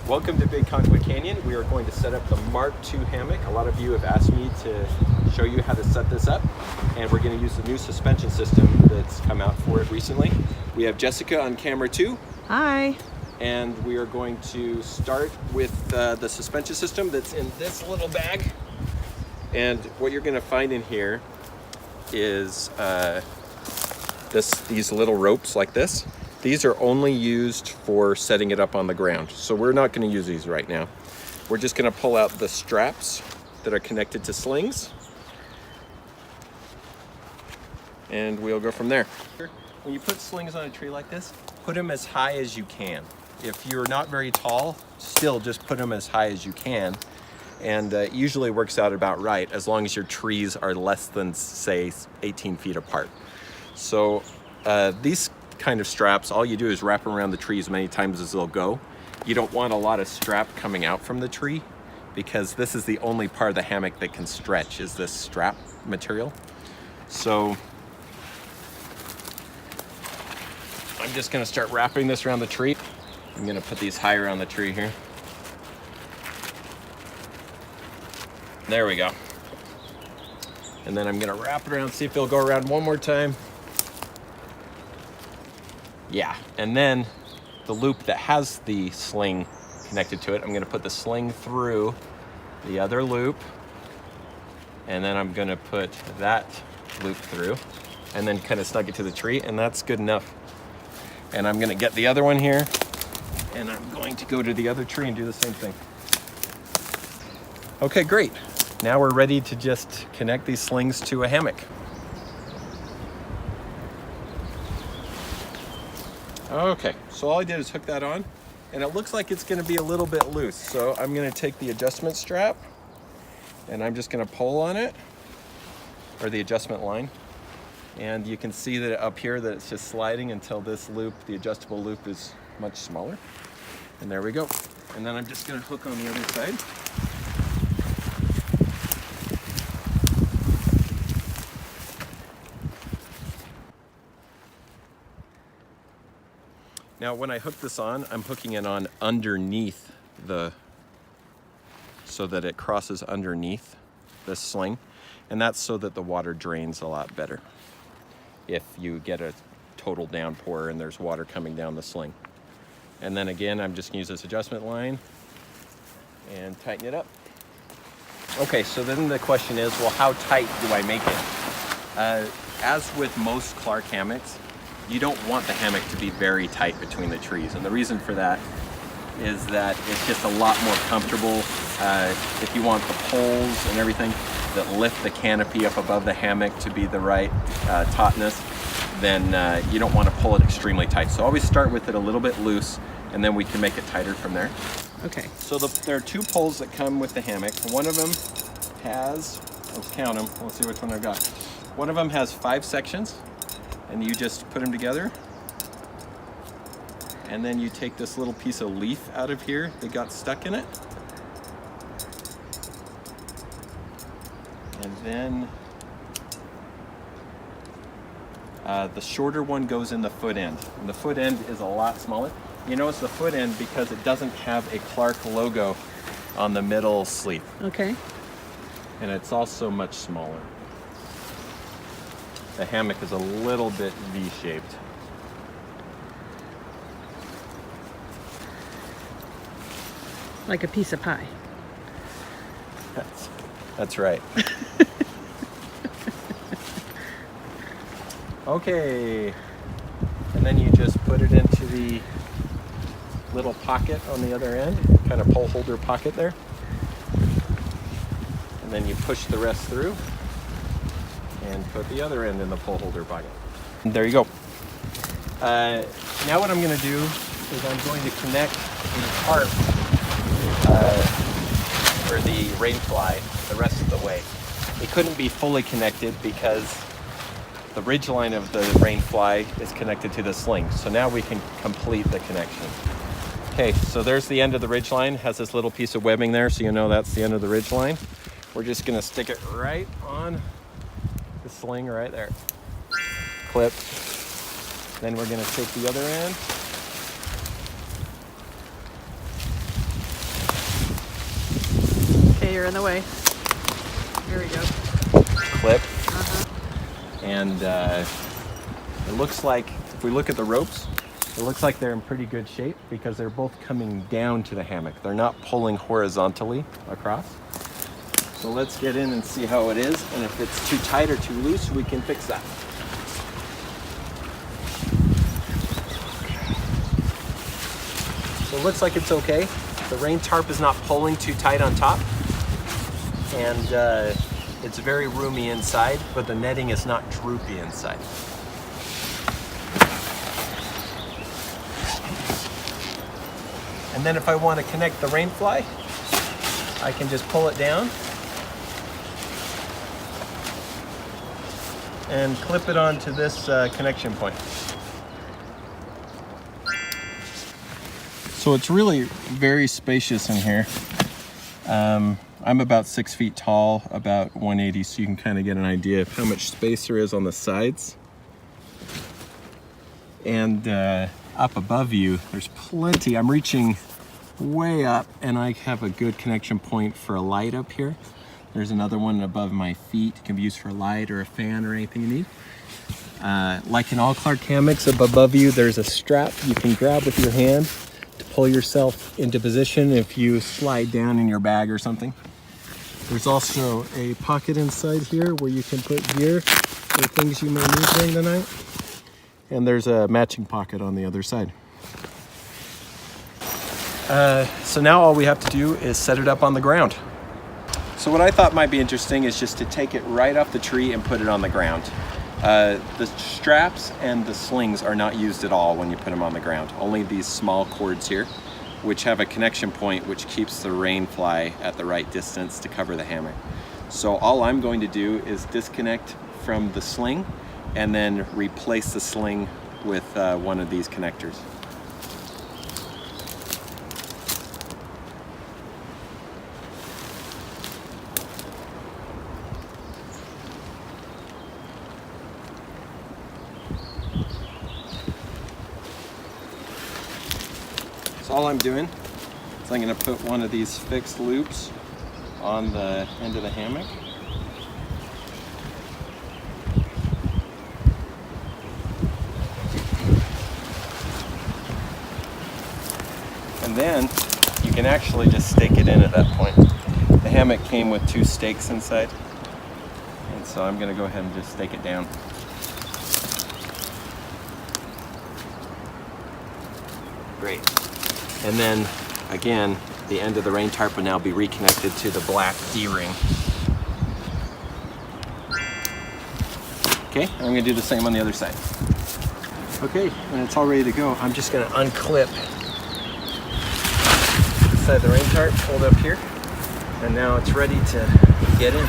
Welcome to Big Cottonwood Canyon. We are going to set up the MARK2 hammock. A lot of you have asked me to show you how to set this up, and we're going to use the new suspension system that's come out for it recently. We have Jessica on camera too. Hi. And we are going to start with the suspension system that's in this little bag. And what you're going to find in here is these little ropes like this. These are only used for setting it up on the ground. So we're not going to use these right now. We're just going to pull out the straps that are connected to slings. And we'll go from there. When you put slings on a tree like this, put them as high as you can. If you're not very tall, still just put them as high as you can. And it usually works out about right, as long as your trees are less than, say, 18 feet apart. So these kind of straps, all you do is wrap around the tree as many times as they'll go. You don't want a lot of strap coming out from the tree, because this is the only part of the hammock that can stretch, is this strap material. So I'm just going to start wrapping this around the tree. I'm going to put these higher on the tree here. There we go. And then I'm going to wrap it around, see if it'll go around one more time. Yeah, and then the loop that has the sling connected to it, I'm going to put the sling through the other loop, and then I'm going to put that loop through, and then kind of snug it to the tree, and that's good enough. And I'm going to get the other one here, and I'm going to go to the other tree and do the same thing. Okay, great. Now we're ready to just connect these slings to a hammock. Okay, so all I did is hook that on, and it looks like it's going to be a little bit loose. So I'm going to take the adjustment strap, and I'm just going to pull on it, or the adjustment line. And you can see that up here that it's just sliding until this loop, the adjustable loop, is much smaller. And there we go. And then I'm just going to hook on the other side. Now when I hook this on, I'm hooking it on underneath so that it crosses underneath this sling. And that's so that the water drains a lot better if you get a total downpour and there's water coming down the sling. And then again, I'm just gonna use this adjustment line and tighten it up. Okay, so then the question is, well, how tight do I make it? As with most Clark hammocks, you don't want the hammock to be very tight between the trees. And the reason for that is that it's just a lot more comfortable. If you want the poles and everything that lift the canopy up above the hammock to be the right tautness, then you don't want to pull it extremely tight. So always start with it a little bit loose, and then we can make it tighter from there. Okay. So there are two poles that come with the hammock. One of them has, let's count them, let's see which one I've got. One of them has 5 sections, and you just put them together. And then you take this little piece of leaf out of here that got stuck in it. And then the shorter one goes in the foot end. And the foot end is a lot smaller. You know, it's the foot end because it doesn't have a Clark logo on the middle sleeve. Okay. And it's also much smaller. The hammock is a little bit V-shaped. Like a piece of pie. That's right. Okay. And then you just put it into the little pocket on the other end, kind of pole holder pocket there. And then you push the rest through and put the other end in the pole holder pocket. And there you go. Now what I'm going to do is I'm going to connect the tarp for the rainfly the rest of the way. It couldn't be fully connected because the ridge line of the rainfly is connected to the sling. So now we can complete the connection. Okay, so there's the end of the ridge line. Has this little piece of webbing there, so you know that's the end of the ridge line. We're just going to stick it right on the sling right there. Clip. Then we're going to take the other end you're in the way. Here we go. Clip. And it looks like, if we look at the ropes, it looks like they're in pretty good shape because they're both coming down to the hammock. They're not pulling horizontally across. So let's get in and see how it is, and if it's too tight or too loose, we can fix that. So it looks like it's okay. The rain tarp is not pulling too tight on top, and it's very roomy inside, but the netting is not droopy inside. And then if I want to connect the rain fly, I can just pull it down and clip it onto this connection point. So it's really very spacious in here. I'm about 6 feet tall, about 180, so you can kind of get an idea of how much space there is on the sides. And up above you, there's plenty. I'm reaching way up, and I have a good connection point for a light up here. There's another one above my feet. It can be used for a light or a fan or anything you need. Like in all Clark hammocks, up above you, there's a strap you can grab with your hand to pull yourself into position if you slide down in your bag or something. There's also a pocket inside here where you can put gear or things you may need during the night. And there's a matching pocket on the other side. So now all we have to do is set it up on the ground. So what I thought might be interesting is just to take it right off the tree and put it on the ground. The straps and the slings are not used at all when you put them on the ground. Only these small cords here, which have a connection point which keeps the rain fly at the right distance to cover the hammock. So all I'm going to do is disconnect from the sling and then replace the sling with one of these connectors. So all I'm doing is I'm going to put one of these fixed loops on the end of the hammock. And then you can actually just stake it in at that point. The hammock came with 2 stakes inside, and so I'm going to go ahead and just stake it down. Great. And then again, the end of the rain tarp will now be reconnected to the black D-ring. Okay, I'm going to do the same on the other side. Okay, and it's all ready to go. I'm just going to unclip the side of the rain tarp, hold up here, and now it's ready to get in.